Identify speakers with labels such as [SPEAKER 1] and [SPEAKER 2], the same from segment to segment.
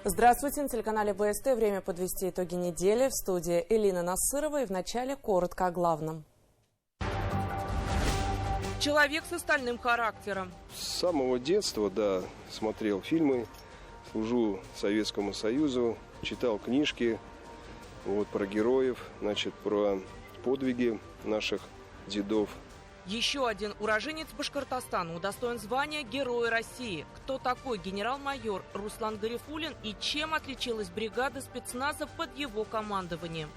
[SPEAKER 1] Здравствуйте, на телеканале БСТ. Время подвести итоги недели. В студии Элина Насырова. И вначале коротко о главном.
[SPEAKER 2] Человек с стальным характером.
[SPEAKER 3] С самого детства, смотрел фильмы, служу Советскому Союзу, читал книжки про героев, про подвиги наших дедов.
[SPEAKER 2] Еще один уроженец Башкортостана удостоен звания Героя России. Кто такой генерал-майор Руслан Гарифуллин и чем отличилась бригада спецназа под его командованием?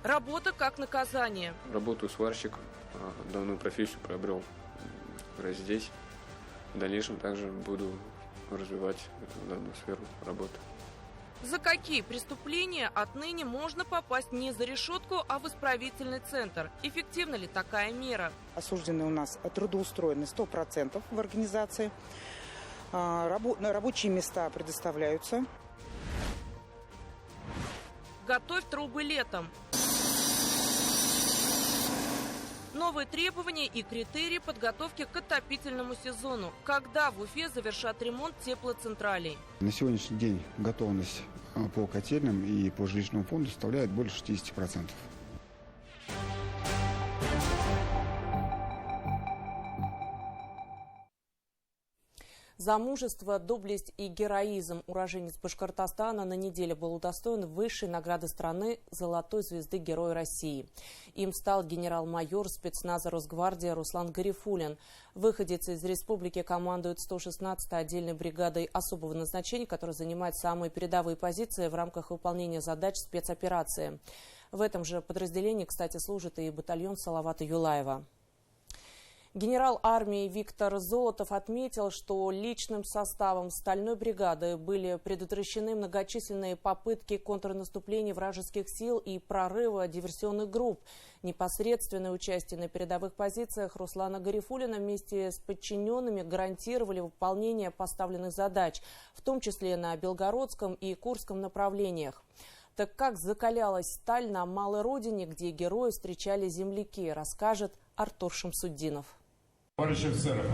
[SPEAKER 2] Работа как наказание.
[SPEAKER 4] Работаю сварщик, давно профессию приобрел здесь. В дальнейшем также буду развивать данную сферу работы.
[SPEAKER 2] За какие преступления отныне можно попасть не за решетку, а в исправительный центр? Эффективна ли такая мера?
[SPEAKER 5] Осужденные у нас трудоустроены 100% в организации. Рабочие места предоставляются.
[SPEAKER 2] Готовь трубы летом. Новые требования и критерии подготовки к отопительному сезону. Когда в Уфе завершат ремонт теплоцентралей?
[SPEAKER 6] На сегодняшний день готовность по котельным и по жилищному фонду составляет больше 60%.
[SPEAKER 1] За мужество, доблесть и героизм уроженец Башкортостана на неделе был удостоен высшей награды страны «Золотой звезды Героя России». Им стал генерал-майор спецназа Росгвардии Руслан Гарифуллин. Выходец из республики командует 116-й отдельной бригадой особого назначения, которая занимает самые передовые позиции в рамках выполнения задач спецоперации. В этом же подразделении, кстати, служит и батальон Салавата Юлаева. Генерал армии Виктор Золотов отметил, что личным составом стальной бригады были предотвращены многочисленные попытки контрнаступления вражеских сил и прорыва диверсионных групп. Непосредственное участие на передовых позициях Руслана Гарифуллина вместе с подчиненными гарантировали выполнение поставленных задач, в том числе на Белгородском и Курском направлениях. Так как закалялась сталь на малой родине, где герои встречали земляки, расскажет Артур Шамсуддинов.
[SPEAKER 7] Товарищи офицеры,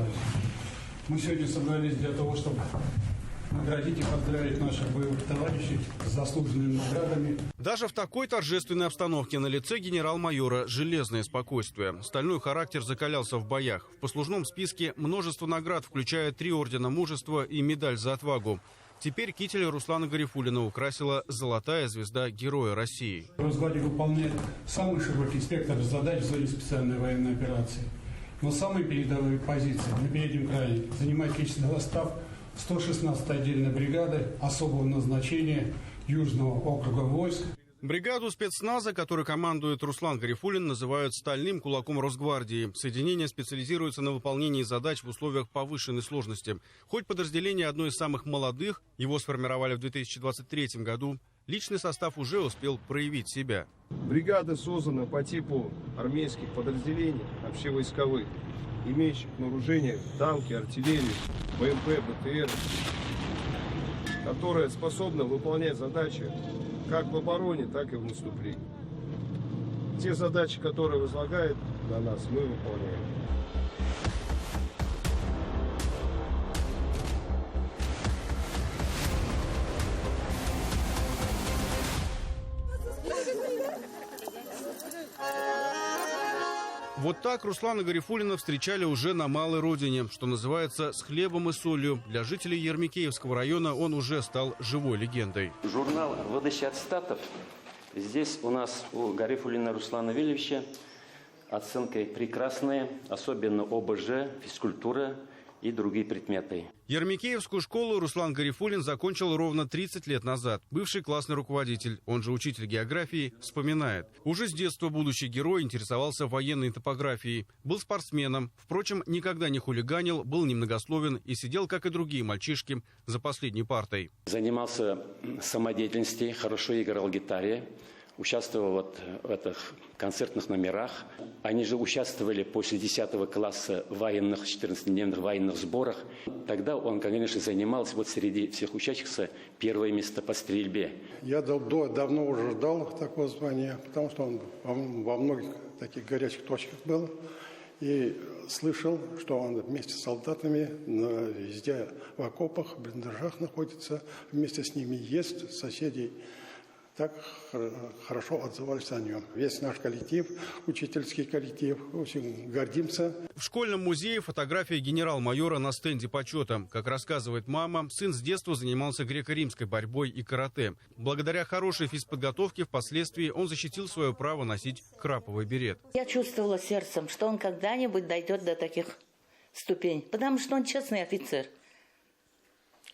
[SPEAKER 7] мы сегодня собрались для того, чтобы наградить и поздравить наших боевых товарищей с заслуженными наградами.
[SPEAKER 8] Даже в такой торжественной обстановке на лице генерал-майора железное спокойствие. Стальной характер закалялся в боях. В послужном списке множество наград, включая 3 ордена мужества и медаль за отвагу. Теперь китель Руслана Гарифуллина украсила золотая звезда Героя России.
[SPEAKER 7] Росгвардия выполняет самый широкий спектр задач в зоне специальной военной операции. Но самые передовые позиции на переднем крае занимает личный состав 116-й отдельной бригады особого назначения Южного округа войск.
[SPEAKER 8] Бригаду спецназа, которой командует Руслан Гарифуллин, называют стальным кулаком Росгвардии. Соединение специализируется на выполнении задач в условиях повышенной сложности. Хоть подразделение одно из самых молодых, его сформировали в 2023 году, личный состав уже успел проявить себя.
[SPEAKER 3] Бригада создана по типу армейских подразделений, общевойсковых, имеющих на вооружении танки, артиллерию, БМП, БТР, которая способна выполнять задачи как в обороне, так и в наступлении. Те задачи, которые возлагают на нас, мы выполняем.
[SPEAKER 8] Вот так Руслана Гарифуллина встречали уже на малой родине, что называется, с хлебом и солью. Для жителей Ермекеевского района он уже стал живой легендой.
[SPEAKER 9] Журнал «Выдача аттестатов». Здесь у нас у Гарифуллина Руслана Вильевича оценки прекрасные, особенно ОБЖ, физкультура, и другие предметы.
[SPEAKER 8] Ермекеевскую школу Руслан Гарифуллин закончил ровно 30 лет назад. Бывший классный руководитель, он же учитель географии, вспоминает. Уже с детства будущий герой интересовался военной топографией. Был спортсменом, впрочем, никогда не хулиганил, был немногословен и сидел, как и другие мальчишки, за последней партой.
[SPEAKER 9] Занимался самодеятельностью, хорошо играл гитаре. Участвовал вот в этих концертных номерах. Они же участвовали после 10 класса в военных, 14-дневных военных сборах. Тогда он, конечно, занимался вот среди всех учащихся первое место по стрельбе.
[SPEAKER 10] Я давно уже ждал такого звания, потому что он во многих таких горячих точках был. И слышал, что он вместе с солдатами везде в окопах, в блиндажах находится. Вместе с ними есть соседей. Так хорошо отзывались о нем. Весь наш коллектив, учительский коллектив, очень гордимся.
[SPEAKER 8] В школьном музее фотография генерал-майора на стенде почета. Как рассказывает мама, сын с детства занимался греко-римской борьбой и карате. Благодаря хорошей физподготовке впоследствии он защитил свое право носить краповый берет.
[SPEAKER 11] Я чувствовала сердцем, что он когда-нибудь дойдет до таких ступеней, потому что он честный офицер.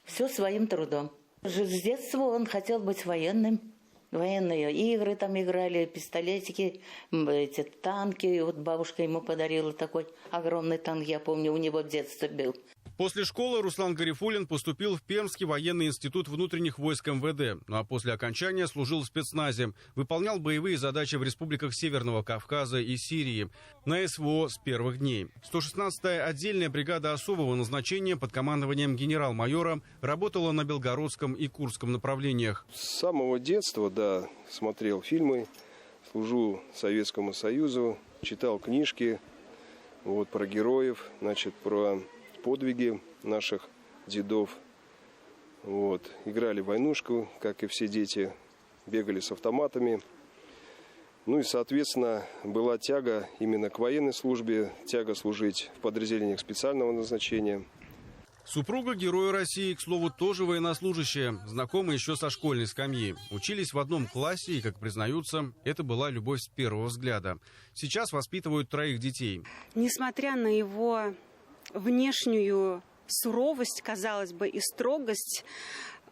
[SPEAKER 11] Все своим трудом. С детства он хотел быть военным. Военные игры там играли, пистолетики, эти танки. Вот бабушка ему подарила такой огромный танк, я помню, у него в детстве был.
[SPEAKER 8] После школы Руслан Гарифуллин поступил в Пермский военный институт внутренних войск МВД, ну а после окончания служил в спецназе, выполнял боевые задачи в республиках Северного Кавказа и Сирии, на СВО с первых дней. 116-я отдельная бригада особого назначения под командованием генерал-майора работала на Белгородском и Курском направлениях.
[SPEAKER 3] С самого детства, да, смотрел фильмы, служу Советскому Союзу, читал книжки вот, про героев, значит, про подвиги наших дедов. Вот. Играли в войнушку, как и все дети, бегали с автоматами. Ну и, соответственно, была тяга именно к военной службе, тяга служить в подразделениях специального назначения.
[SPEAKER 8] Супруга Героя России, к слову, тоже военнослужащая, знакомы еще со школьной скамьи. Учились в одном классе и, как признаются, это была любовь с первого взгляда. Сейчас воспитывают 3 детей.
[SPEAKER 12] Несмотря на его внешнюю суровость, казалось бы, и строгость,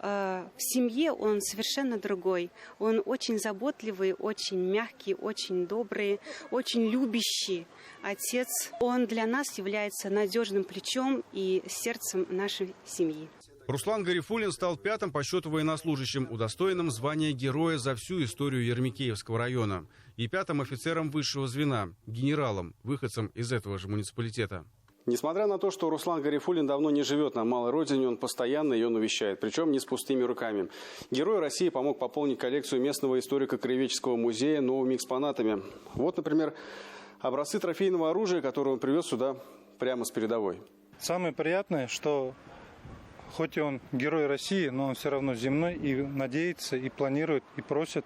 [SPEAKER 12] в семье он совершенно другой. Он очень заботливый, очень мягкий, очень добрый, очень любящий отец. Он для нас является надежным плечом и сердцем нашей семьи.
[SPEAKER 8] Руслан Гарифуллин стал 5-м по счету военнослужащим, удостоенным звания героя за всю историю Ермекеевского района, и 5-м офицером высшего звена, генералом, выходцем из этого же муниципалитета.
[SPEAKER 13] Несмотря на то, что Руслан Гарифуллин давно не живет на малой родине, он постоянно ее навещает, причем не с пустыми руками. Герой России помог пополнить коллекцию местного историко-краеведческого музея новыми экспонатами. Вот, например, образцы трофейного оружия, которые он привез сюда прямо с передовой.
[SPEAKER 14] Самое приятное, что хоть и он герой России, но он все равно земной и надеется, и планирует, и просит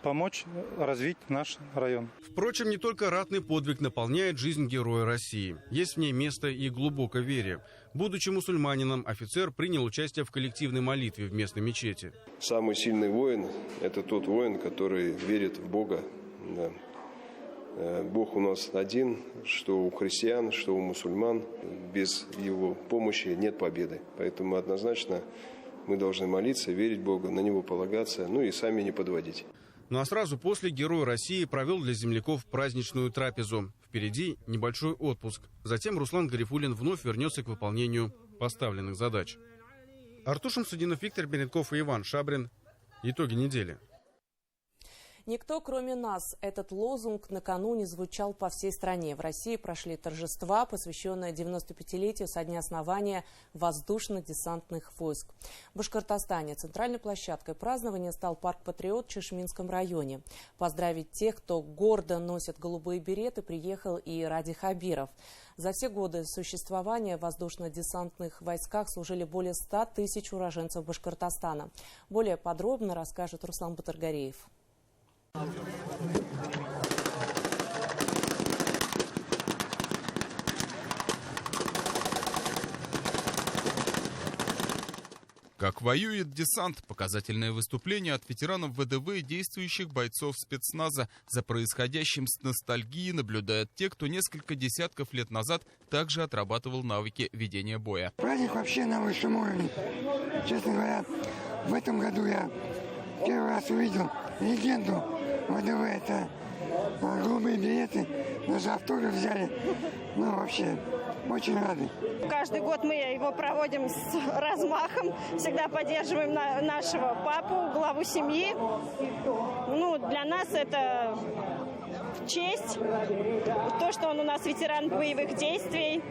[SPEAKER 14] помочь развить наш район.
[SPEAKER 8] Впрочем, не только ратный подвиг наполняет жизнь Героя России. Есть в ней место и глубокой вере. Будучи мусульманином, офицер принял участие в коллективной молитве в местной мечети.
[SPEAKER 3] Самый сильный воин – это тот воин, который верит в Бога. Да. Бог у нас один, что у христиан, что у мусульман. Без его помощи нет победы. Поэтому однозначно мы должны молиться, верить в Бога, на Него полагаться, ну и сами не подводить.
[SPEAKER 8] Ну а сразу после Герой России провел для земляков праздничную трапезу. Впереди небольшой отпуск. Затем Руслан Гарифуллин вновь вернется к выполнению поставленных задач. Артур Шамсудинов, Виктор Беренков и Иван Шабрин. Итоги недели.
[SPEAKER 1] Никто, кроме нас. Этот лозунг накануне звучал по всей стране. В России прошли торжества, посвященные 95-летию со дня основания воздушно-десантных войск. В Башкортостане центральной площадкой празднования стал парк «Патриот» в Чишминском районе. Поздравить тех, кто гордо носит голубые береты, приехал и Ради Хабиров. За все годы существования в воздушно-десантных войсках служили более 100 тысяч уроженцев Башкортостана. Более подробно расскажет Руслан Батыргареев.
[SPEAKER 15] Как воюет десант. Показательное выступление от ветеранов ВДВ и действующих бойцов спецназа. За происходящим с ностальгией наблюдают те, кто несколько десятков лет назад также отрабатывал навыки ведения боя.
[SPEAKER 16] Праздник вообще на высшем уровне. Честно говоря, в этом году я первый раз увидел легенду ВДВ. Это голубые билеты, даже автограф взяли. Ну, вообще, очень рады.
[SPEAKER 17] Каждый год мы его проводим с размахом. Всегда поддерживаем нашего папу, главу семьи. Ну, для нас это честь. То, что он у нас ветеран боевых действий.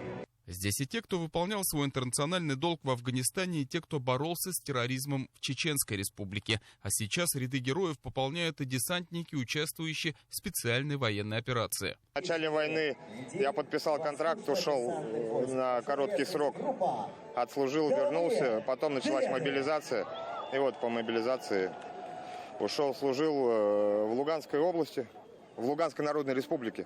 [SPEAKER 15] Здесь и те, кто выполнял свой интернациональный долг в Афганистане, и те, кто боролся с терроризмом в Чеченской республике. А сейчас ряды героев пополняют и десантники, участвующие в специальной военной операции.
[SPEAKER 18] В начале войны я подписал контракт, ушел на короткий срок, отслужил, вернулся, потом началась мобилизация. И вот по мобилизации ушел, служил в Луганской области, в Луганской Народной Республике.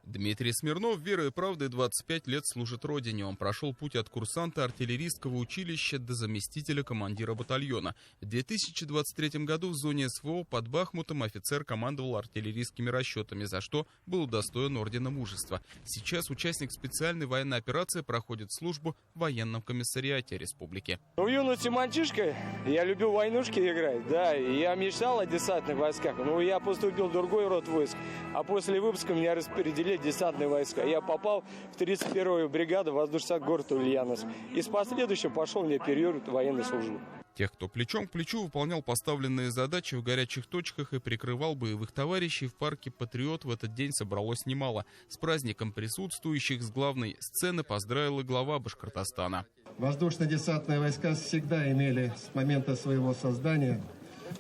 [SPEAKER 15] Дмитрий Смирнов верой и правдой 25 лет служит родине. Он прошел путь от курсанта артиллерийского училища до заместителя командира батальона. В 2023 году в зоне СВО под Бахмутом офицер командовал артиллерийскими расчетами, за что был удостоен ордена Мужества. Сейчас участник специальной военной операции проходит службу в военном комиссариате республики.
[SPEAKER 19] В юности мальчишка, я любил войнушки играть, да, и я мечтал о десантных войсках. Но я поступил в другой род войск, а после выпуска меня распределили десантные войска. Я попал в 31-ю бригаду воздушных город Ульяновск. И с последующим пошел мне период военной службы.
[SPEAKER 15] Тех, кто плечом к плечу выполнял поставленные задачи в горячих точках и прикрывал боевых товарищей, в парке «Патриот» в этот день собралось немало. С праздником присутствующих с главной сцены поздравил и глава Башкортостана.
[SPEAKER 20] Воздушно-десантные войска всегда имели с момента своего создания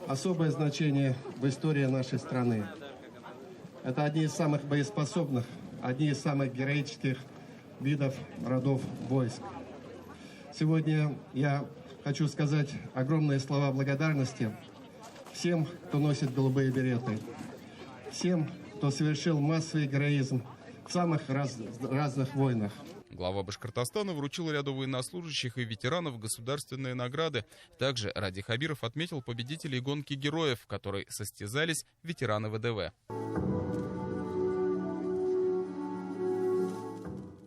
[SPEAKER 20] особое значение в истории нашей страны. Это одни из самых боеспособных, одни из самых героических видов родов войск. Сегодня я хочу сказать огромные слова благодарности всем, кто носит голубые береты, всем, кто совершил массовый героизм в самых разных войнах.
[SPEAKER 15] Глава Башкортостана вручил ряду военнослужащих и ветеранов государственные награды. Также Ради Хабиров отметил победителей гонки героев, в которой состязались ветераны ВДВ.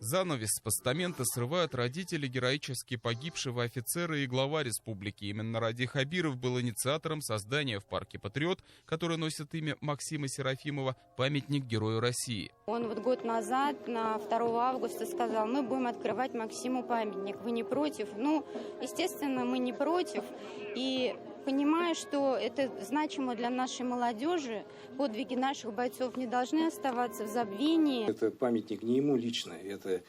[SPEAKER 15] Занавес с постамента срывают родители героически погибшего офицера и глава республики. Именно Ради Хабиров был инициатором создания в парке «Патриот», который носит имя Максима Серафимова, памятник Герою России.
[SPEAKER 21] Он вот год назад, на 2 августа, сказал: мы будем открывать Максиму памятник. Вы не против? Ну, естественно, мы не против. И понимаю, что это значимо для нашей молодежи. Подвиги наших бойцов не должны оставаться в забвении.
[SPEAKER 22] Это памятник не ему лично, это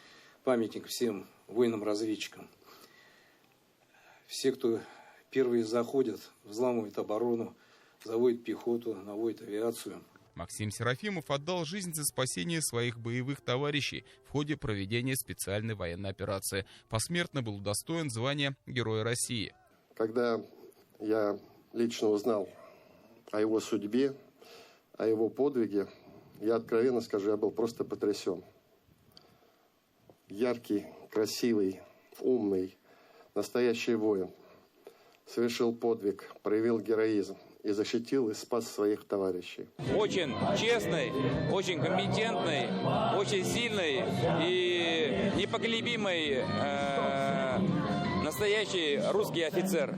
[SPEAKER 22] памятник всем воинам-разведчикам. Все, кто первые заходят, взламывают оборону, заводят пехоту, наводят авиацию.
[SPEAKER 15] Максим Серафимов отдал жизнь за спасение своих боевых товарищей в ходе проведения специальной военной операции. Посмертно был удостоен звания Героя России.
[SPEAKER 23] Когда я лично узнал о его судьбе, о его подвиге, я откровенно скажу, я был просто потрясен. Яркий, красивый, умный, настоящий воин. Совершил подвиг, проявил героизм и защитил и спас своих товарищей.
[SPEAKER 24] Очень честный, очень компетентный, очень сильный и непоколебимый настоящий русский офицер.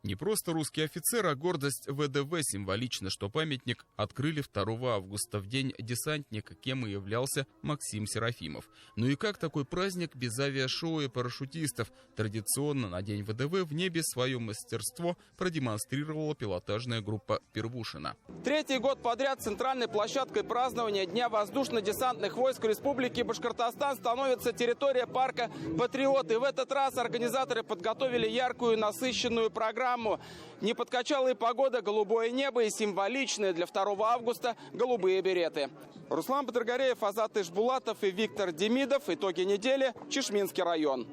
[SPEAKER 15] Не просто русский офицер, а гордость ВДВ. Символично, что памятник открыли 2 августа, в день десантника, кем и являлся Максим Серафимов. Ну и как такой праздник без авиашоу и парашютистов? Традиционно на день ВДВ в небе свое мастерство продемонстрировала пилотажная группа «Первушина».
[SPEAKER 25] 3-й год подряд центральной площадкой празднования Дня воздушно-десантных войск Республики Башкортостан становится территория парка «Патриот». И в этот раз организаторы подготовили яркую и насыщенную программу. Не подкачала и погода, голубое небо и символичные для 2 августа голубые береты. Руслан Батыргареев, Азат Ишбулатов и Виктор Демидов. Итоги недели. Чешминский район.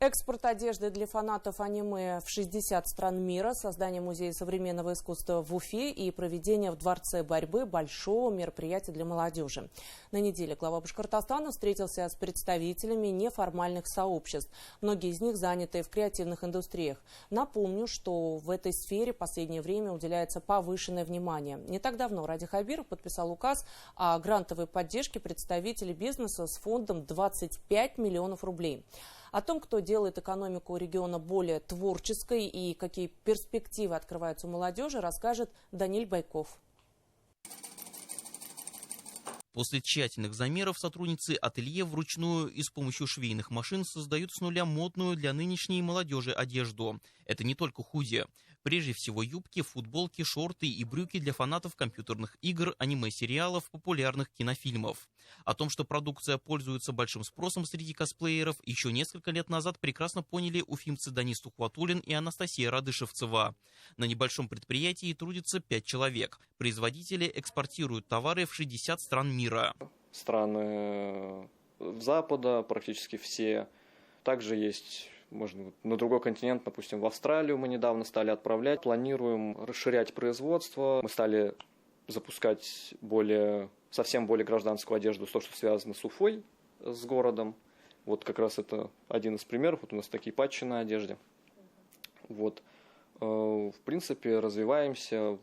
[SPEAKER 1] Экспорт одежды для фанатов аниме в 60 стран мира, создание Музея современного искусства в Уфе и проведение в Дворце борьбы большого мероприятия для молодежи. На неделе глава Башкортостана встретился с представителями неформальных сообществ. Многие из них заняты в креативных индустриях. Напомню, что в этой сфере в последнее время уделяется повышенное внимание. Не так давно Ради Хабиров подписал указ о грантовой поддержке представителей бизнеса с фондом 25 миллионов рублей. О том, кто делает экономику региона более творческой и какие перспективы открываются у молодежи, расскажет Даниил Байков.
[SPEAKER 2] После тщательных замеров сотрудницы ателье вручную и с помощью швейных машин создают с нуля модную для нынешней молодежи одежду. Это не только худи. Прежде всего юбки, футболки, шорты и брюки для фанатов компьютерных игр, аниме-сериалов, популярных кинофильмов. О том, что продукция пользуется большим спросом среди косплееров, еще несколько лет назад прекрасно поняли уфимцы Данис Тухватуллин и Анастасия Радышевцева. На небольшом предприятии трудится 5 человек. Производители экспортируют товары в 60 стран мира.
[SPEAKER 4] Страны Запада практически все. Также есть... Можно на другой континент, допустим, в Австралию мы недавно стали отправлять. Планируем расширять производство. Мы стали запускать совсем более гражданскую одежду, то, что связано с Уфой, с городом. Вот как раз это один из примеров. Вот у нас такие патчи на одежде. Вот. В принципе, развиваемся,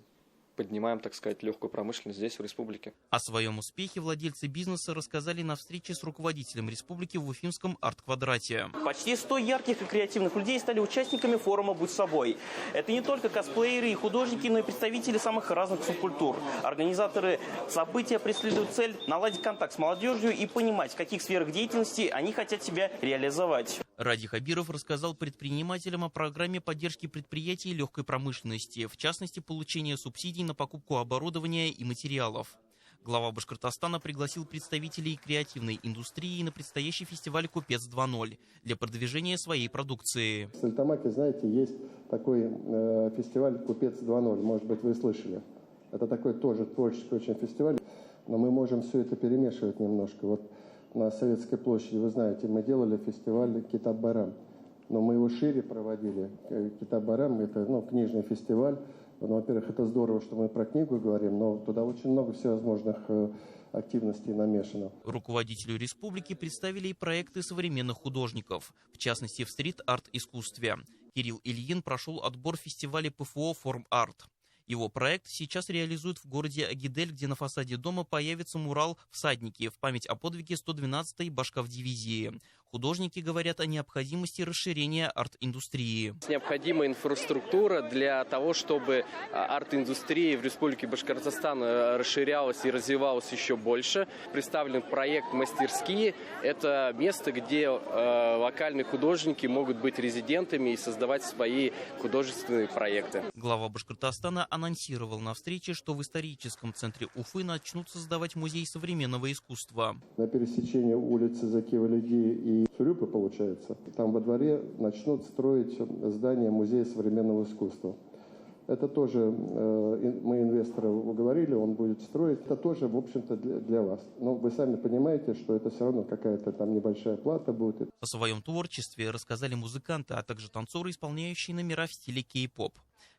[SPEAKER 4] поднимаем, так сказать, легкую промышленность здесь, в республике.
[SPEAKER 2] О своем успехе владельцы бизнеса рассказали на встрече с руководителем республики в Уфимском арт-квадрате.
[SPEAKER 5] Почти 100 ярких и креативных людей стали участниками форума «Будь собой». Это не только косплееры и художники, но и представители самых разных субкультур. Организаторы события преследуют цель наладить контакт с молодежью и понимать, в каких сферах деятельности они хотят себя реализовать.
[SPEAKER 2] Ради Хабиров рассказал предпринимателям о программе поддержки предприятий легкой промышленности, в частности, получения субсидий на покупку оборудования и материалов. Глава Башкортостана пригласил представителей креативной индустрии на предстоящий фестиваль «Купец 2.0» для продвижения своей продукции.
[SPEAKER 23] В Стерлитамаке, знаете, есть такой фестиваль «Купец 2.0», может быть, вы слышали. Это такой тоже творческий очень фестиваль, но мы можем все это перемешивать немножко. Вот на Советской площади, вы знаете, мы делали фестиваль «Китаб-Байрам», но мы его шире проводили. «Китаб-Байрам» — это книжный фестиваль. Во-первых, это здорово, что мы про книгу говорим, но туда очень много всевозможных активностей намешано.
[SPEAKER 2] Руководителю республики представили и проекты современных художников, в частности в стрит-арт-искусстве. Кирилл Ильин прошел отбор фестиваля ПФО «Форм-арт». Его проект сейчас реализуют в городе Агидель, где на фасаде дома появится мурал «Всадники» в память о подвиге 112-й башкавдивизии. Художники говорят о необходимости расширения арт-индустрии.
[SPEAKER 6] Необходима инфраструктура для того, чтобы арт-индустрия в Республике Башкортостан расширялась и развивалась еще больше. Представлен проект «Мастерские». Это место, где локальные художники могут быть резидентами и создавать свои художественные проекты.
[SPEAKER 2] Глава Башкортостана анонсировал на встрече, что в историческом центре Уфы начнут создавать музей современного искусства.
[SPEAKER 23] На пересечении улицы Заки-Валиди и Сурюпы, получается, там во дворе начнут строить здание музея современного искусства. Это тоже мы инвестора уговорили, он будет строить. Это тоже, в общем-то, для вас. Но вы сами понимаете, что это все равно какая-то там небольшая плата будет.
[SPEAKER 2] О своем творчестве рассказали музыканты, а также танцоры, исполняющие номера в стиле кей-поп.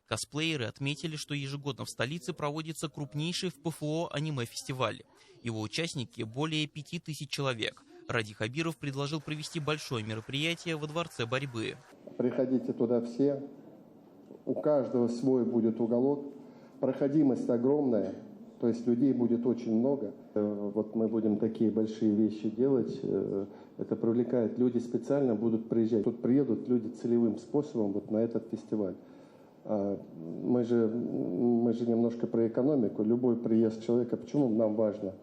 [SPEAKER 2] Косплееры отметили, что ежегодно в столице проводится крупнейший в ПФО аниме-фестиваль. Его участники более 5000 человек. Ради Хабиров предложил провести большое мероприятие во Дворце борьбы.
[SPEAKER 23] Приходите туда все. У каждого свой будет уголок. Проходимость огромная, то есть людей будет очень много. Вот мы будем такие большие вещи делать. Это привлекает. Люди специально будут приезжать. Тут приедут люди целевым способом вот на этот фестиваль. Мы же немножко про экономику. Любой приезд человека, почему нам важно?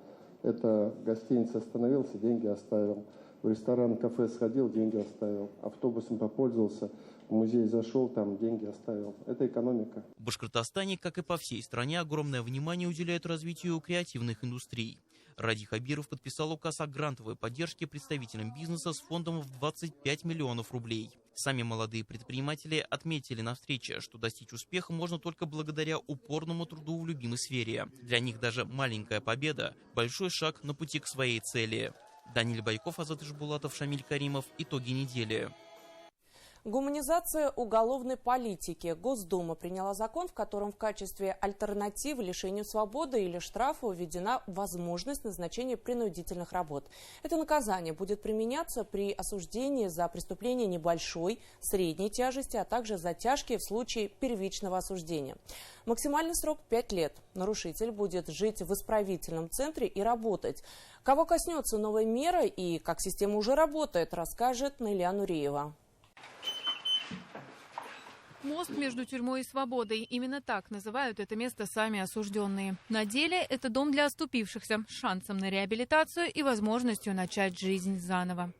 [SPEAKER 23] Это гостиница остановился, деньги оставил. В ресторан, кафе сходил, деньги оставил. Автобусом попользовался, в музей зашел, там деньги оставил. Это экономика.
[SPEAKER 2] В Башкортостане, как и по всей стране, огромное внимание уделяют развитию креативных индустрий. Ради Хабиров подписал указ о грантовой поддержке представителям бизнеса с фондом в 25 миллионов рублей. Сами молодые предприниматели отметили на встрече, что достичь успеха можно только благодаря упорному труду в любимой сфере. Для них даже маленькая победа – большой шаг на пути к своей цели. Даниил Байков, Азат Ишбулатов, Шамиль Каримов. Итоги недели.
[SPEAKER 1] Гуманизация уголовной политики. Госдума приняла закон, в котором в качестве альтернативы лишению свободы или штрафа введена возможность назначения принудительных работ. Это наказание будет применяться при осуждении за преступления небольшой, средней тяжести, а также за тяжкие в случае первичного осуждения. Максимальный срок 5 лет. Нарушитель будет жить в исправительном центре и работать. Кого коснется новая мера и как система уже работает, расскажет Наиля Нуриева.
[SPEAKER 7] Мост между тюрьмой и свободой. Именно так называют это место сами осужденные. На деле это дом для оступившихся с шансом на реабилитацию и возможностью начать жизнь заново.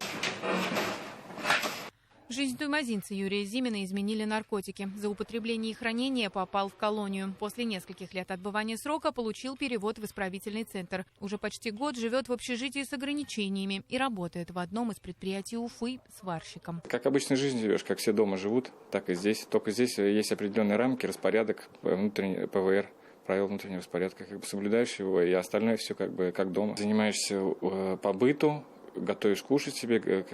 [SPEAKER 7] Жизнь туймазинца Юрия Зимина изменили наркотики. За употребление и хранение попал в колонию. После нескольких лет отбывания срока получил перевод в исправительный центр. Уже почти год живет в общежитии с ограничениями и работает в одном из предприятий Уфы сварщиком.
[SPEAKER 9] Как обычной жизнью живешь, как все дома живут, так и здесь. Только здесь есть определенные рамки, распорядок, внутренний ПВР. Правила внутреннего распорядка, соблюдаешь его, и остальное все как дома. Занимаешься по быту, готовишь кушать себе,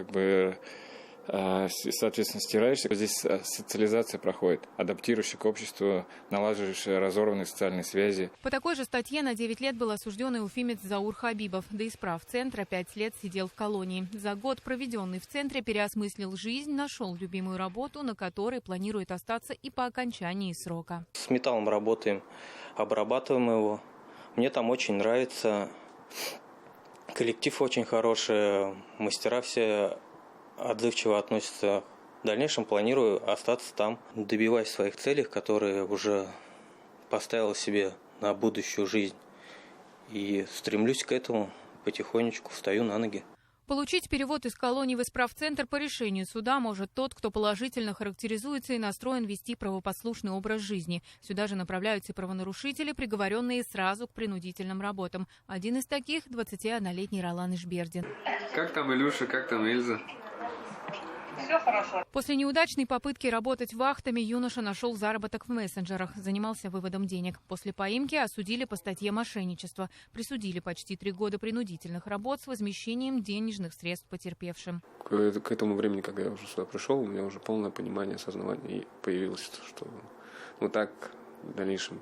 [SPEAKER 9] соответственно, стираешься. Здесь социализация проходит, адаптируешься к обществу, налаживаешь разорванные социальные связи.
[SPEAKER 7] По такой же статье на 9 лет был осужденный уфимец Заур Хабибов. До исправцентра 5 лет сидел в колонии. За год, проведенный в центре, переосмыслил жизнь, нашел любимую работу, на которой планирует остаться и по окончании срока.
[SPEAKER 10] С металлом работаем, обрабатываем его. Мне там очень нравится. Коллектив очень хороший, мастера все отзывчиво относятся. В дальнейшем планирую остаться там, добиваясь своих целей, которые уже поставил себе на будущую жизнь. И стремлюсь к этому, потихонечку встаю на ноги.
[SPEAKER 7] Получить перевод из колонии в исправцентр по решению суда может тот, кто положительно характеризуется и настроен вести правопослушный образ жизни. Сюда же направляются правонарушители, приговоренные сразу к принудительным работам. Один из таких – 21-летний Ролан Ишбердин.
[SPEAKER 11] Как там Илюша, как там Эльза?
[SPEAKER 7] Все хорошо. После неудачной попытки работать вахтами юноша нашел заработок в мессенджерах, занимался выводом денег. После поимки осудили по статье мошенничества. Присудили почти 3 года принудительных работ с возмещением денежных средств потерпевшим.
[SPEAKER 11] К этому времени, когда я уже сюда пришел, у меня уже полное понимание, осознавание появилось, что так в дальнейшем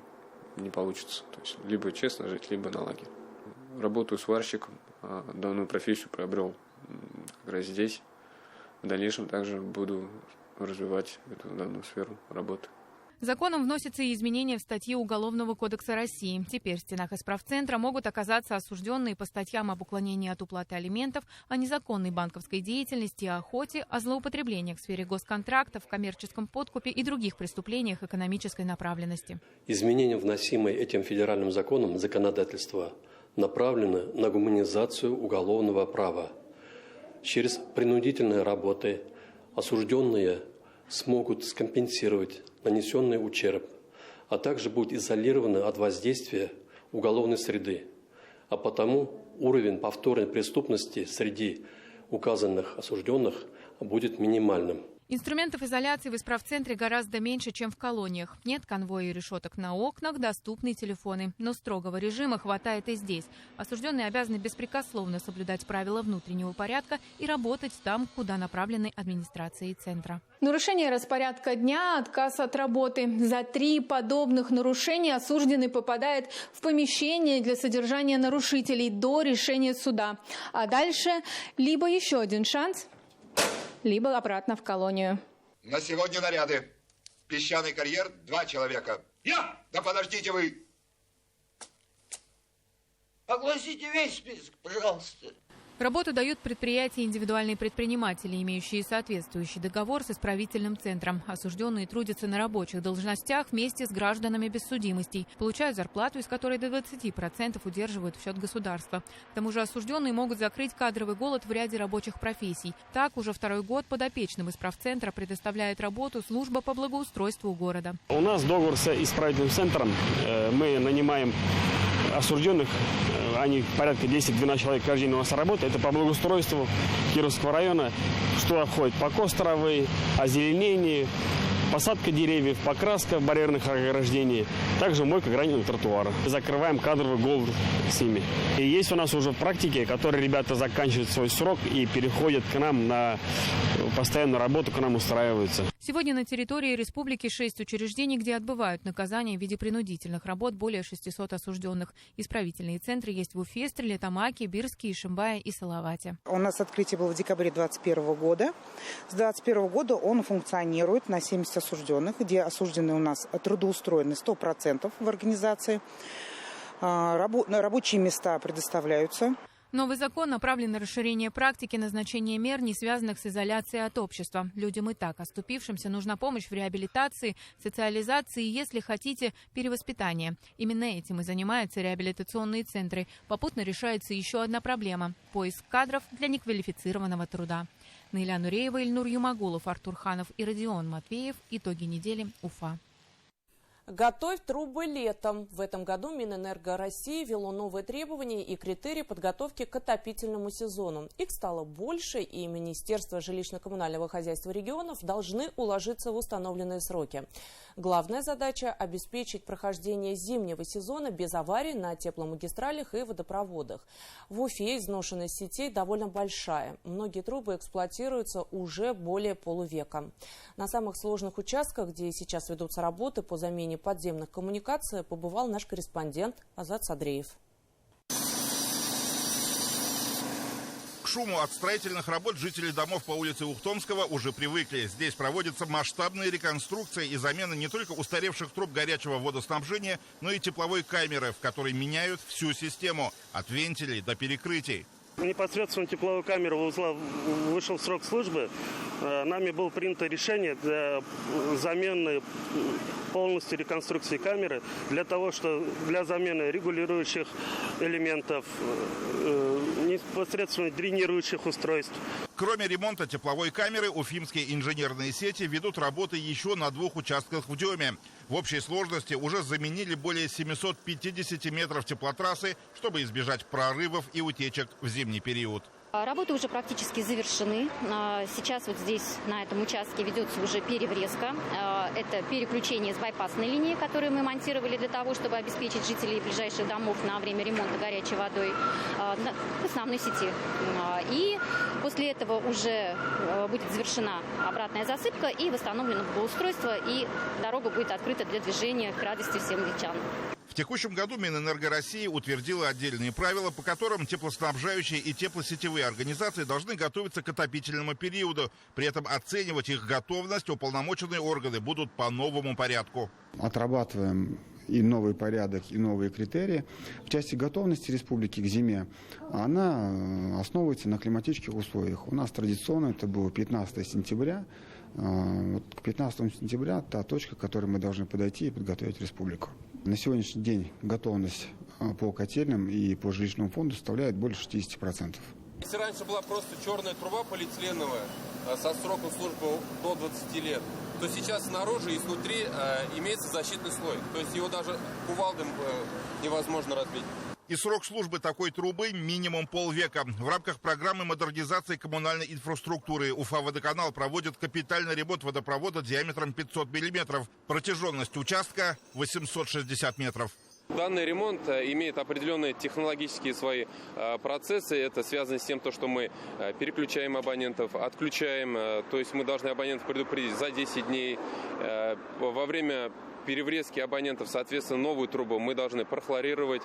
[SPEAKER 11] не получится. То есть либо честно жить, либо на лагерь. Работаю сварщиком, данную профессию приобрел как раз здесь. В дальнейшем также буду развивать эту данную сферу работы.
[SPEAKER 7] Законом вносятся и изменения в статьи Уголовного кодекса России. Теперь в стенах исправцентра могут оказаться осужденные по статьям об уклонении от уплаты алиментов, о незаконной банковской деятельности, о охоте, о злоупотреблениях в сфере госконтрактов, коммерческом подкупе и других преступлениях экономической направленности.
[SPEAKER 12] Изменения, вносимые этим федеральным законом, законодательства направлены на гуманизацию уголовного права. Через принудительные работы осужденные смогут скомпенсировать нанесенный ущерб, а также будут изолированы от воздействия уголовной среды. А потому уровень повторной преступности среди указанных осужденных будет минимальным.
[SPEAKER 7] Инструментов изоляции в исправцентре гораздо меньше, чем в колониях. Нет конвоя и решеток на окнах, доступны телефоны. Но строгого режима хватает и здесь. Осужденные обязаны беспрекословно соблюдать правила внутреннего порядка и работать там, куда направлены администрацией центра.
[SPEAKER 26] Нарушение распорядка дня, отказ от работы. За 3 подобных нарушения осужденный попадает в помещение для содержания нарушителей до решения суда. А дальше либо еще один шанс, либо обратно в колонию.
[SPEAKER 27] На сегодня наряды. Песчаный карьер 2 человека. Я! Да подождите вы!
[SPEAKER 28] Огласите весь список, пожалуйста.
[SPEAKER 7] Работу дают предприятия и индивидуальные предприниматели, имеющие соответствующий договор с исправительным центром. Осужденные трудятся на рабочих должностях вместе с гражданами без судимостей. Получают зарплату, из которой до 20% удерживают в счет государства. К тому же осужденные могут закрыть кадровый голод в ряде рабочих профессий. Так, уже 2-й год подопечным исправцентра предоставляет работу служба по благоустройству города.
[SPEAKER 29] У нас договор с исправительным центром. Мы нанимаем осужденных, они порядка 10-12 человек каждый день у нас работают. Это по благоустройству Кировского района, что входит покос травы, озеленение, посадка деревьев, покраска барьерных ограждений, также мойка гранитного тротуара. Закрываем кадровый голод с ними. И есть у нас уже практики, которые ребята заканчивают свой срок и переходят к нам на постоянную работу, к нам устраиваются.
[SPEAKER 7] Сегодня на территории республики 6 учреждений, где отбывают наказание в виде принудительных работ более 600 осужденных. Исправительные центры есть в Уфе, Стерлитамаке, Бирске, Ишимбае и Салавате.
[SPEAKER 3] У нас открытие было в декабре 2021 года. С 2021 года он функционирует на 70 осужденных, где осужденные у нас трудоустроены 100% в организации. Рабочие места предоставляются.
[SPEAKER 7] Новый закон направлен на расширение практики назначения мер, не связанных с изоляцией от общества. Людям и так оступившимся нужна помощь в реабилитации, социализации и, если хотите, перевоспитания. Именно этим и занимаются реабилитационные центры. Попутно решается еще одна проблема – поиск кадров для неквалифицированного труда. Наиля Нуреева, Ильнур Юмагулов, Артур Ханов и Родион Матвеев. Итоги недели. Уфа.
[SPEAKER 1] Готовь трубы летом. В этом году Минэнерго России ввело новые требования и критерии подготовки к отопительному сезону. Их стало больше, и Министерство жилищно-коммунального хозяйства регионов должны уложиться в установленные сроки. Главная задача – обеспечить прохождение зимнего сезона без аварий на тепломагистралях и водопроводах. В Уфе изношенность сетей довольно большая. Многие трубы эксплуатируются уже более полувека. На самых сложных участках, где сейчас ведутся работы по замене подземных коммуникаций, побывал наш корреспондент Азат Садреев.
[SPEAKER 8] К шуму от строительных работ жители домов по улице Ухтомского уже привыкли. Здесь проводятся масштабные реконструкции и замена не только устаревших труб горячего водоснабжения, но и тепловой камеры, в которой меняют всю систему от вентилей до перекрытий.
[SPEAKER 13] Непосредственно тепловой камеры узла вышел срок службы. Нами было принято решение для замены полностью реконструкции камеры, для замены регулирующих элементов, непосредственно дренирующих устройств.
[SPEAKER 8] Кроме ремонта тепловой камеры, уфимские инженерные сети ведут работы еще на 2 участках в Деме. В общей сложности уже заменили более 750 метров теплотрассы, чтобы избежать прорывов и утечек в зимний период.
[SPEAKER 14] Работы уже практически завершены. Сейчас вот здесь, на этом участке, ведется уже переврезка. Это переключение с байпасной линии, которую мы монтировали для того, чтобы обеспечить жителей ближайших домов на время ремонта горячей водой в основной сети. И после этого уже будет завершена обратная засыпка и восстановлено благоустройство, и дорога будет открыта для движения к радости всем ветчан.
[SPEAKER 8] В текущем году Минэнерго России утвердила отдельные правила, по которым теплоснабжающие и теплосетевые организации должны готовиться к отопительному периоду. При этом оценивать их готовность уполномоченные органы будут по новому порядку.
[SPEAKER 16] Отрабатываем и новый порядок, и новые критерии. В части готовности республики к зиме она основывается на климатических условиях. У нас традиционно это было 15 сентября. Вот к 15 сентября та точка, к которой мы должны подойти и подготовить республику. На сегодняшний день готовность по котельным и по жилищному фонду составляет больше 60%.
[SPEAKER 17] Если раньше была просто черная труба полиэтиленовая со сроком службы до 20 лет, то сейчас снаружи и снутри имеется защитный слой. То есть его даже кувалдой невозможно разбить.
[SPEAKER 8] И срок службы такой трубы минимум полвека. В рамках программы модернизации коммунальной инфраструктуры Уфа-Водоканал проводит капитальный ремонт водопровода диаметром 500 миллиметров. Протяженность участка 860 метров.
[SPEAKER 17] Данный ремонт имеет определенные технологические свои процессы. Это связано с тем, что мы переключаем абонентов, отключаем. То есть мы должны абонентов предупредить за 10 дней. Во время переврезки абонентов, соответственно, новую трубу мы должны прохлорировать,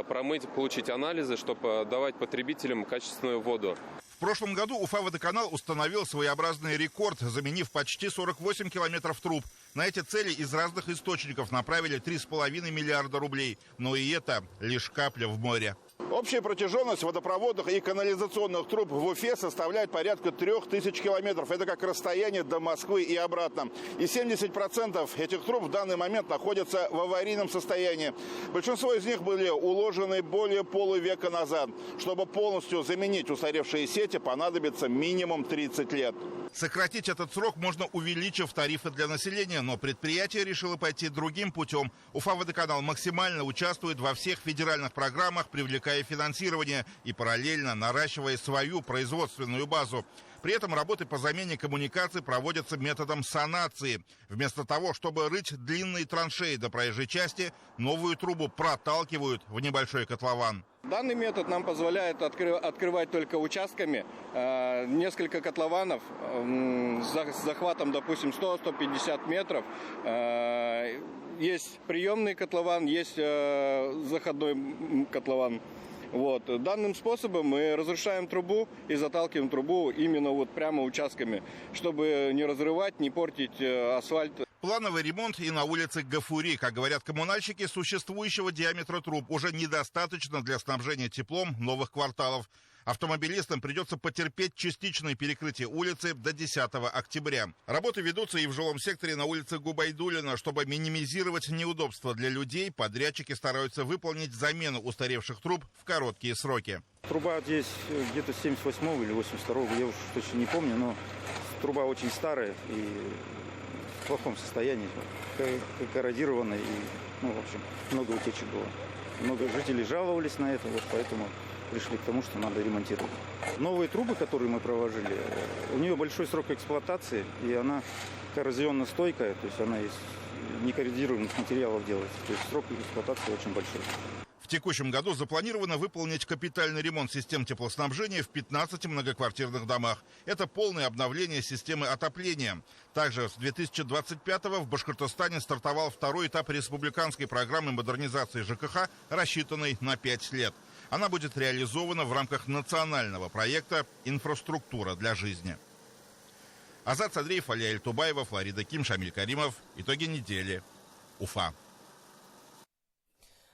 [SPEAKER 17] промыть, получить анализы, чтобы давать потребителям качественную воду.
[SPEAKER 8] В прошлом году Уфа-Водоканал установил своеобразный рекорд, заменив почти 48 километров труб. На эти цели из разных источников направили 3,5 миллиарда рублей. Но и это лишь капля в море. Общая протяженность водопроводных и канализационных труб в Уфе составляет порядка 3000 километров. Это как расстояние до Москвы и обратно. И 70% этих труб в данный момент находятся в аварийном состоянии. Большинство из них были уложены более полувека назад. Чтобы полностью заменить устаревшие сети, понадобится минимум 30 лет. Сократить этот срок можно, увеличив тарифы для населения, но предприятие решило пойти другим путем. Уфа-Водоканал максимально участвует во всех федеральных программах, привлекая финансирования и параллельно наращивая свою производственную базу. При этом работы по замене коммуникаций проводятся методом санации. Вместо того, чтобы рыть длинные траншеи до проезжей части, новую трубу проталкивают в небольшой котлован.
[SPEAKER 4] Данный метод нам позволяет открывать только участками несколько котлованов с захватом, допустим, 100-150 метров. Есть приемный котлован, есть заходной котлован. Данным способом мы разрушаем трубу и заталкиваем трубу именно прямо участками, чтобы не разрывать, не портить асфальт.
[SPEAKER 8] Плановый ремонт и на улице Гафури. Как говорят коммунальщики, существующего диаметра труб уже недостаточно для снабжения теплом новых кварталов. Автомобилистам придется потерпеть частичное перекрытие улицы до 10 октября. Работы ведутся и в жилом секторе на улице Губайдуллина. Чтобы минимизировать неудобства для людей, подрядчики стараются выполнить замену устаревших труб в короткие сроки.
[SPEAKER 15] Труба здесь где-то 78 или 82, я уж точно не помню, но труба очень старая и в плохом состоянии, корродированная, и, в общем, много утечек было. Много жителей жаловались на это, поэтому пришли к тому, что надо ремонтировать. Новые трубы, которые мы проложили, у нее большой срок эксплуатации, и она коррозионно стойкая, то есть она из некоррозируемых материалов делается, то есть срок эксплуатации очень большой.
[SPEAKER 8] В текущем году запланировано выполнить капитальный ремонт систем теплоснабжения в 15 многоквартирных домах. Это полное обновление системы отопления. Также с 2025-го в Башкортостане стартовал второй этап республиканской программы модернизации ЖКХ, рассчитанной на 5 лет. Она будет реализована в рамках национального проекта «Инфраструктура для жизни». Азат Садриев, Алия Эльтубаева, Флорида Ким, Шамиль Каримов. Итоги недели. Уфа.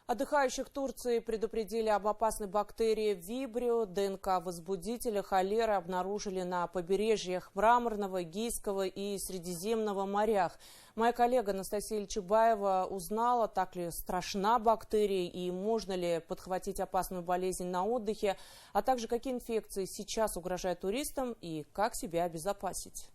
[SPEAKER 1] Отдыхающих Турции предупредили об опасной бактерии вибрио. ДНК-возбудителя холеры обнаружили на побережьях Мраморного, Эгейского и Средиземного морях. Моя коллега Анастасия Ильчубаева узнала, так ли страшна бактерия и можно ли подхватить опасную болезнь на отдыхе, а также какие инфекции сейчас угрожают туристам и как себя обезопасить.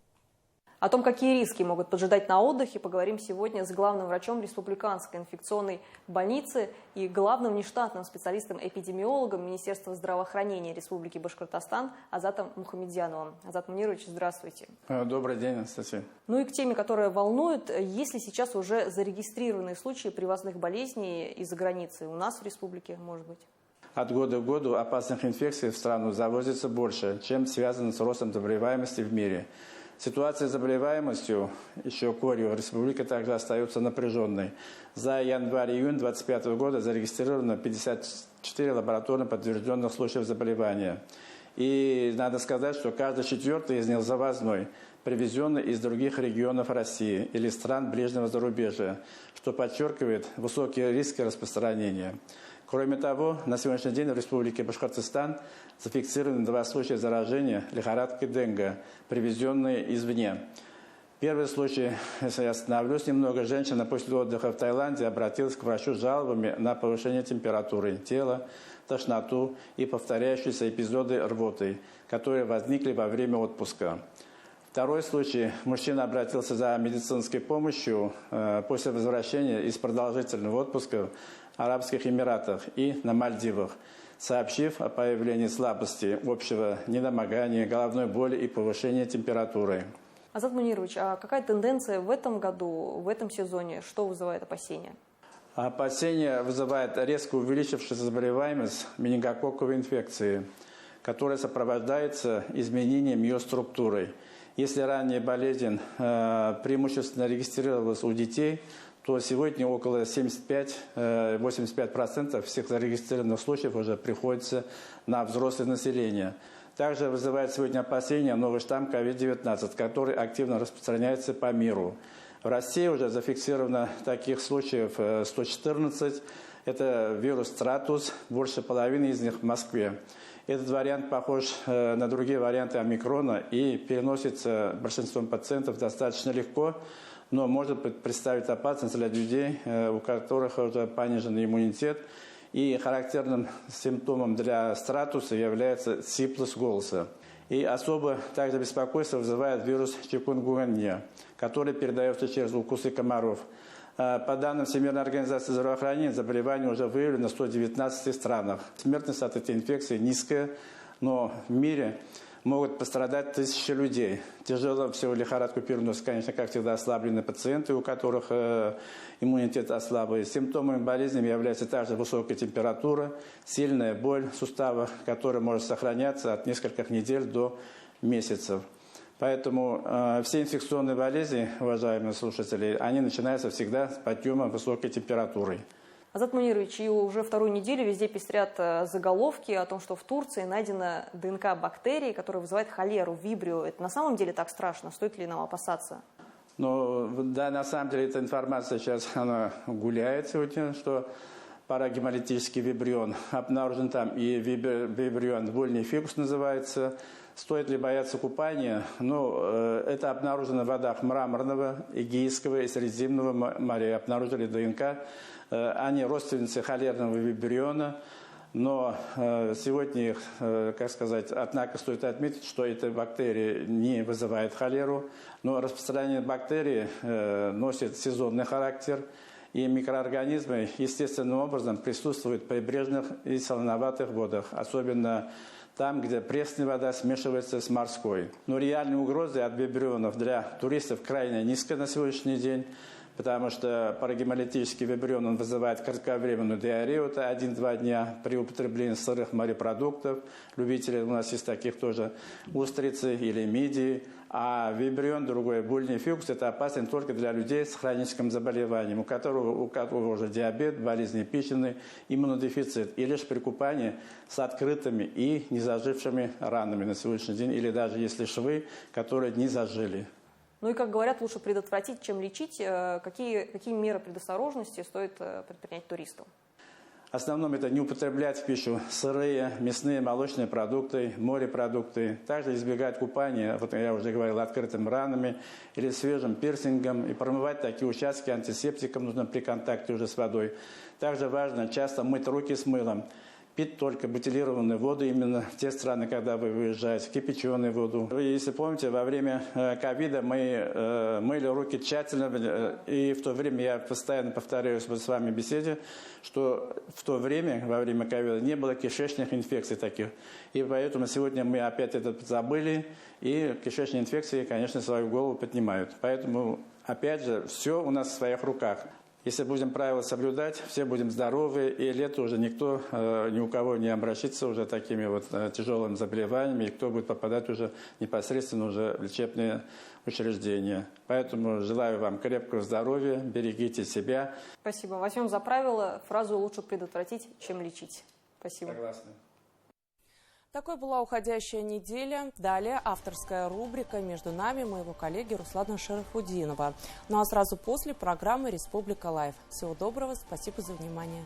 [SPEAKER 18] О том, какие риски могут поджидать на отдыхе, поговорим сегодня с главным врачом Республиканской инфекционной больницы и главным внештатным специалистом-эпидемиологом Министерства здравоохранения Республики Башкортостан Азатом Мухамедьяновым. Азат Мунирович, здравствуйте.
[SPEAKER 19] Добрый день, Анастасия.
[SPEAKER 18] Ну и к теме, которая волнует, есть ли сейчас уже зарегистрированные случаи привозных болезней из-за границы у нас в республике, может быть?
[SPEAKER 19] От года к году опасных инфекций в страну завозится больше, чем связано с ростом заболеваемости в мире. Ситуация с заболеваемостью еще корью в республике также остается напряженной. За январь-июнь 2025 года зарегистрировано 54 лабораторно подтвержденных случаев заболевания. И надо сказать, что каждый четвертый из них завозной, привезенный из других регионов России или стран ближнего зарубежья, что подчеркивает высокие риски распространения. Кроме того, на сегодняшний день в Республике Башкортостан зафиксированы 2 случая заражения лихорадкой Денге, привезенные извне. Первый случай, если я остановлюсь немного, женщина после отдыха в Таиланде обратилась к врачу с жалобами на повышение температуры тела, тошноту и повторяющиеся эпизоды рвоты, которые возникли во время отпуска. Второй случай. Мужчина обратился за медицинской помощью после возвращения из продолжительного отпуска в Арабских Эмиратах и на Мальдивах, сообщив о появлении слабости, общего недомогания, головной боли и повышения температуры.
[SPEAKER 18] Азат Мунирович, а какая тенденция в этом году, в этом сезоне? Что вызывает опасения?
[SPEAKER 19] Опасения вызывает резко увеличившаяся заболеваемость менингококковой инфекции, которая сопровождается изменением ее структуры. Если ранее болезнь преимущественно регистрировалась у детей, то сегодня около 75-85% всех зарегистрированных случаев уже приходится на взрослое население. Также вызывает сегодня опасения новый штамм COVID-19, который активно распространяется по миру. В России уже зафиксировано таких случаев 114. Это вирус Стратус, больше половины из них в Москве. Этот вариант похож на другие варианты омикрона и переносится большинством пациентов достаточно легко, но может представить опасность для людей, у которых уже пониженный иммунитет. И характерным симптомом для стратуса является сиплость голоса. И особо также беспокойство вызывает вирус чикунгунья, который передается через укусы комаров. По данным Всемирной организации здравоохранения, заболевание уже выявлено в 119 странах. Смертность от этой инфекции низкая, но в мире могут пострадать тысячи людей. Тяжело всего лихорадку перенос, конечно, как всегда, ослабленные пациенты, у которых иммунитет ослаблый. Симптомами болезни является также высокая температура, сильная боль в суставах, которая может сохраняться от нескольких недель до месяцев. Поэтому все инфекционные болезни, уважаемые слушатели, они начинаются всегда с подъема высокой температуры.
[SPEAKER 18] Азат Мунирович, и уже вторую неделю везде пестрят заголовки о том, что в Турции найдена ДНК бактерии, которая вызывает холеру, вибрио. Это на самом деле так страшно? Стоит ли нам опасаться?
[SPEAKER 19] Ну, да, на самом деле эта информация сейчас она гуляет сегодня, что парагемолитический вибрион обнаружен там, и вибрион вольный фикус называется. Стоит ли бояться купания? Ну, это обнаружено в водах Мраморного, Эгейского и Средиземного моря. Обнаружили ДНК. Они родственницы холерного вибриона, но сегодня их, как сказать, однако стоит отметить, что эта бактерия не вызывает холеру, но распространение бактерий носит сезонный характер, и микроорганизмы естественным образом присутствуют в прибрежных и солоноватых водах, особенно там, где пресная вода смешивается с морской. Но реальные угрозы от вибрионов для туристов крайне низкие на сегодняшний день, потому что парагемолитический вибрион он вызывает кратковременную диарею, это 1-2 дня при употреблении сырых морепродуктов. Любители у нас есть таких тоже, устрицы или мидии. А вибрион, другой, вольный фикус, это опасен только для людей с хроническим заболеванием, у которого уже диабет, болезни печени, иммунодефицит. И лишь при купании с открытыми и незажившими ранами на сегодняшний день, или даже если швы, которые не зажили.
[SPEAKER 18] Ну и, как говорят, лучше предотвратить, чем лечить. Какие меры предосторожности стоит предпринять туристам?
[SPEAKER 19] В основном это не употреблять в пищу сырые, мясные, молочные продукты, морепродукты. Также избегать купания, вот я уже говорил, открытыми ранами или свежим пирсингом. И промывать такие участки антисептиком нужно при контакте уже с водой. Также важно часто мыть руки с мылом. Пить только бутилированную воду именно в те страны, когда вы выезжаете, кипяченую воду. Вы, если помните, во время ковида мы мыли руки тщательно, и в то время, я постоянно повторяюсь с вами в беседе, что в то время, во время ковида, не было кишечных инфекций таких. И поэтому сегодня мы опять это забыли, и кишечные инфекции, конечно, свою голову поднимают. Поэтому, опять же, все у нас в своих руках. Если будем правила соблюдать, все будем здоровы, и лето уже никто, ни у кого не обращится уже такими вот тяжелыми заболеваниями, и кто будет попадать уже непосредственно уже в лечебные учреждения. Поэтому желаю вам крепкого здоровья, берегите себя.
[SPEAKER 18] Спасибо. Возьмем за правило фразу «лучше предотвратить, чем лечить». Спасибо.
[SPEAKER 19] Согласна.
[SPEAKER 1] Такой была уходящая неделя. Далее авторская рубрика «Между нами» моего коллеги Руслана Шарафудинова. Ну а сразу после программы «Республика Лайв». Всего доброго, спасибо за внимание.